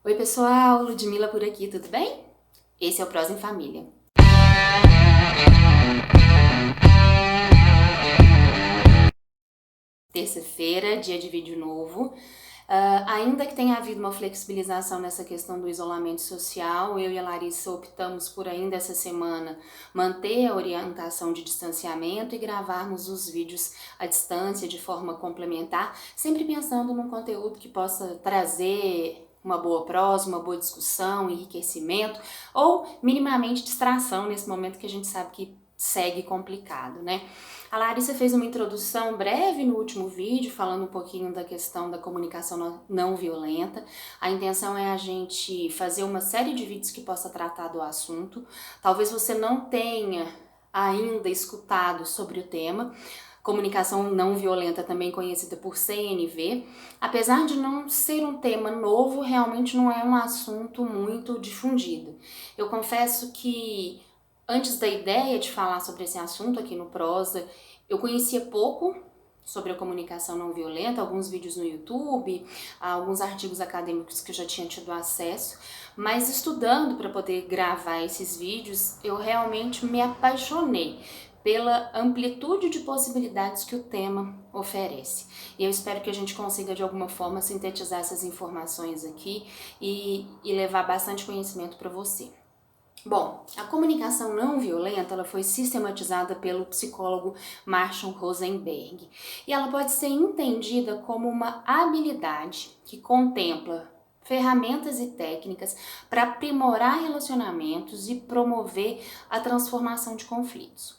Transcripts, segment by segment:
Oi pessoal, Ludmila por aqui, tudo bem? Esse é o Prosa em Família. Terça-feira, dia de vídeo novo. Ainda que tenha havido uma flexibilização nessa questão do isolamento social, eu e a Larissa optamos por ainda essa semana manter a orientação de distanciamento e gravarmos os vídeos à distância de forma complementar, sempre pensando num conteúdo que possa trazer uma boa prosa, uma boa discussão, enriquecimento ou minimamente distração nesse momento que a gente sabe que segue complicado, né? A Larissa fez uma introdução breve no último vídeo, falando um pouquinho da questão da comunicação não violenta. A intenção é a gente fazer uma série de vídeos que possa tratar do assunto. Talvez você não tenha ainda escutado sobre o tema. Comunicação não violenta, também conhecida por CNV. Apesar de não ser um tema novo, realmente não é um assunto muito difundido. Eu confesso que antes da ideia de falar sobre esse assunto aqui no Prosa, eu conhecia pouco sobre a comunicação não violenta, alguns vídeos no YouTube, alguns artigos acadêmicos que eu já tinha tido acesso, mas estudando para poder gravar esses vídeos, eu realmente me apaixonei pela amplitude de possibilidades que o tema oferece. E eu espero que a gente consiga de alguma forma sintetizar essas informações aqui e levar bastante conhecimento para você. Bom, a comunicação não violenta ela foi sistematizada pelo psicólogo Marshall Rosenberg e ela pode ser entendida como uma habilidade que contempla ferramentas e técnicas para aprimorar relacionamentos e promover a transformação de conflitos.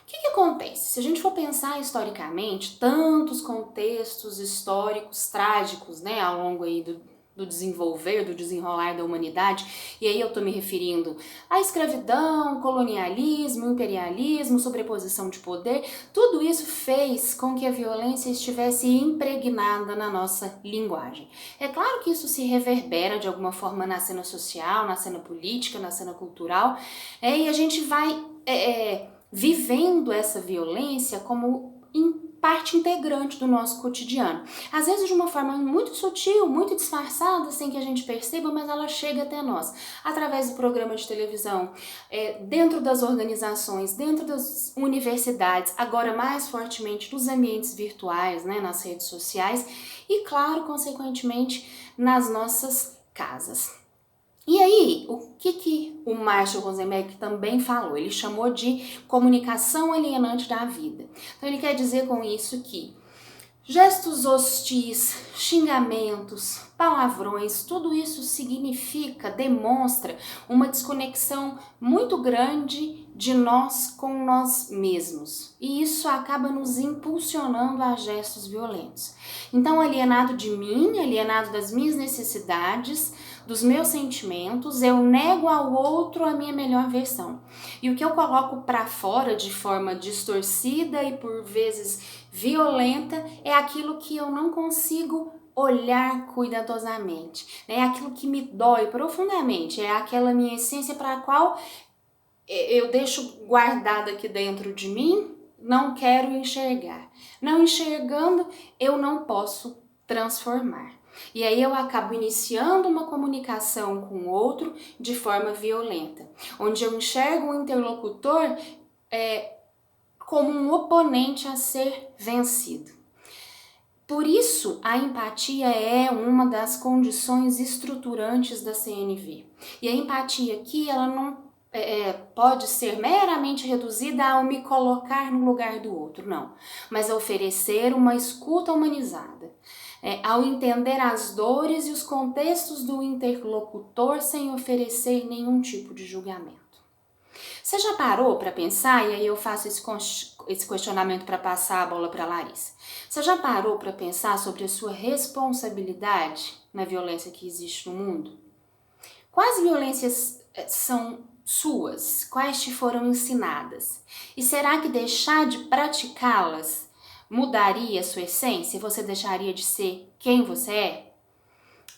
O que acontece? Se a gente for pensar historicamente, tantos contextos históricos trágicos, né, ao longo aí do desenvolver, do desenrolar da humanidade, e aí eu tô me referindo à escravidão, colonialismo, imperialismo, sobreposição de poder, tudo isso fez com que a violência estivesse impregnada na nossa linguagem. É claro que isso se reverbera de alguma forma na cena social, na cena política, na cena cultural, e a gente vai vivendo essa violência como parte integrante do nosso cotidiano. Às vezes de uma forma muito sutil, muito disfarçada, sem que a gente perceba, mas ela chega até nós. Através do programa de televisão, dentro das organizações, dentro das universidades, agora mais fortemente nos ambientes virtuais, né, nas redes sociais e, claro, consequentemente, nas nossas casas. E aí, o que o Marshall Rosenberg também falou? Ele chamou de comunicação alienante da vida. Então ele quer dizer com isso que gestos hostis, xingamentos, palavrões, tudo isso significa, demonstra uma desconexão muito grande de nós com nós mesmos. E isso acaba nos impulsionando a gestos violentos. Então, alienado de mim, alienado das minhas necessidades, dos meus sentimentos, eu nego ao outro a minha melhor versão. E o que eu coloco para fora de forma distorcida e por vezes violenta é aquilo que eu não consigo olhar cuidadosamente, é aquilo que me dói profundamente, é aquela minha essência para a qual eu deixo guardada aqui dentro de mim, não quero enxergar. Não enxergando, eu não posso transformar. E aí eu acabo iniciando uma comunicação com o outro de forma violenta, onde eu enxergo o interlocutor como um oponente a ser vencido. Por isso, a empatia é uma das condições estruturantes da CNV. E a empatia aqui, ela não pode ser meramente reduzida ao me colocar no lugar do outro, não. Mas a oferecer uma escuta humanizada. Ao entender as dores e os contextos do interlocutor sem oferecer nenhum tipo de julgamento. Você já parou para pensar, e aí eu faço esse questionamento para passar a bola para a Larissa. Você já parou para pensar sobre a sua responsabilidade na violência que existe no mundo? Quais violências são suas? Quais te foram ensinadas? E será que deixar de praticá-las mudaria a sua essência? Você deixaria de ser quem você é?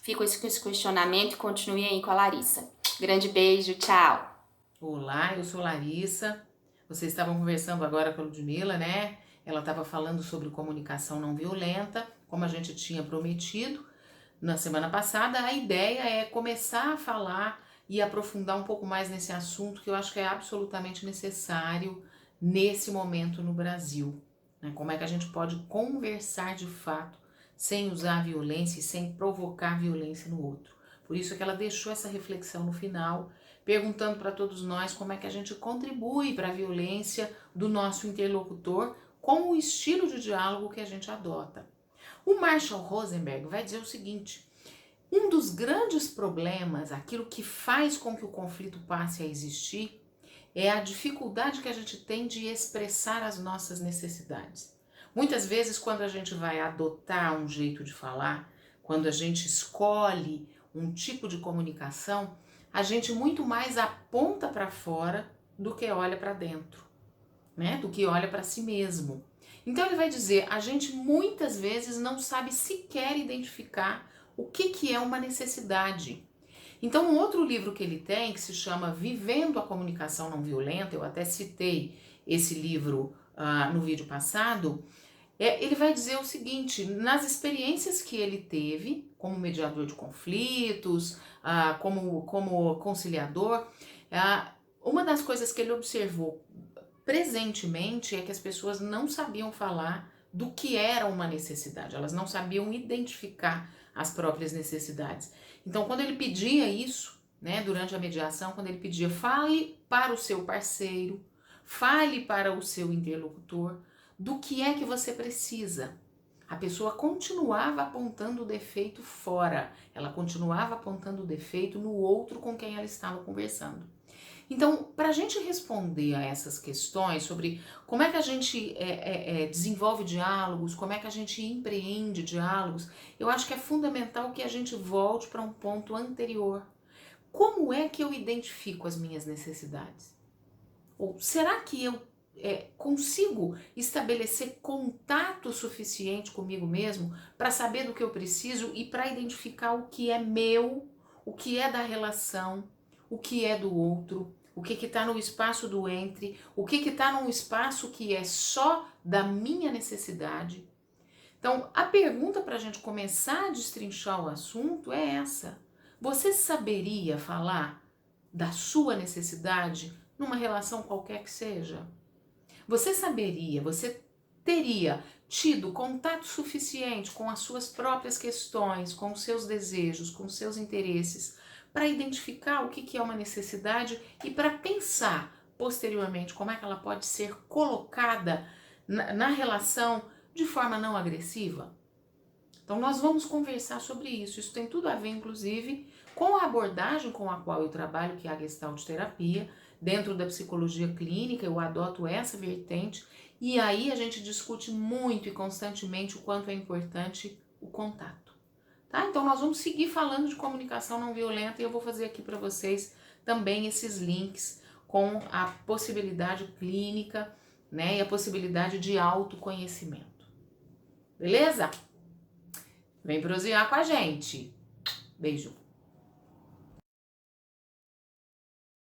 Fico com esse questionamento e continue aí com a Larissa. Grande beijo, tchau! Olá, eu sou Larissa. Vocês estavam conversando agora com a Ludmila, né? Ela estava falando sobre comunicação não violenta, como a gente tinha prometido. na semana passada, a ideia é começar a falar e aprofundar um pouco mais nesse assunto que eu acho que é absolutamente necessário nesse momento no Brasil, né? Como é que a gente pode conversar de fato sem usar a violência e sem provocar violência no outro. Por isso é que ela deixou essa reflexão no final, perguntando para todos nós como é que a gente contribui para a violência do nosso interlocutor com o estilo de diálogo que a gente adota. O Marshall Rosenberg vai dizer o seguinte: um dos grandes problemas, aquilo que faz com que o conflito passe a existir, é a dificuldade que a gente tem de expressar as nossas necessidades. Muitas vezes, quando a gente vai adotar um jeito de falar, quando a gente escolhe um tipo de comunicação, a gente muito mais aponta para fora do que olha para dentro, né? Do que olha para si mesmo. Então ele vai dizer, a gente muitas vezes não sabe sequer identificar o que é uma necessidade. Então um outro livro que ele tem, que se chama Vivendo a Comunicação Não Violenta, eu até citei esse livro no vídeo passado, ele vai dizer o seguinte: nas experiências que ele teve como mediador de conflitos, como conciliador, uma das coisas que ele observou presentemente é que as pessoas não sabiam falar do que era uma necessidade, elas não sabiam identificar as próprias necessidades. Então, quando ele pedia isso, né, durante a mediação, quando ele pedia fale para o seu parceiro, fale para o seu interlocutor, do que é que você precisa. A pessoa continuava apontando o defeito fora, ela continuava apontando o defeito no outro com quem ela estava conversando. Então, para a gente responder a essas questões sobre como é que a gente desenvolve diálogos, como é que a gente empreende diálogos, eu acho que é fundamental que a gente volte para um ponto anterior. Como é que eu identifico as minhas necessidades? Ou será que eu consigo estabelecer contato suficiente comigo mesmo para saber do que eu preciso e para identificar o que é meu, o que é da relação, o que é do outro, o que está no espaço do entre, o que está num espaço que é só da minha necessidade. Então, a pergunta para a gente começar a destrinchar o assunto é essa. Você saberia falar da sua necessidade numa relação qualquer que seja? Você saberia, você teria tido contato suficiente com as suas próprias questões, com os seus desejos, com os seus interesses, para identificar o que é uma necessidade e para pensar posteriormente como é que ela pode ser colocada na relação de forma não agressiva? Então nós vamos conversar sobre isso. Isso tem tudo a ver, inclusive, com a abordagem com a qual eu trabalho, que é a Gestalt terapia. Dentro da psicologia clínica, eu adoto essa vertente e aí a gente discute muito e constantemente o quanto é importante o contato. Tá? Então nós vamos seguir falando de comunicação não violenta e eu vou fazer aqui para vocês também esses links com a possibilidade clínica, né, e a possibilidade de autoconhecimento. Beleza? Vem prosear com a gente. Beijo.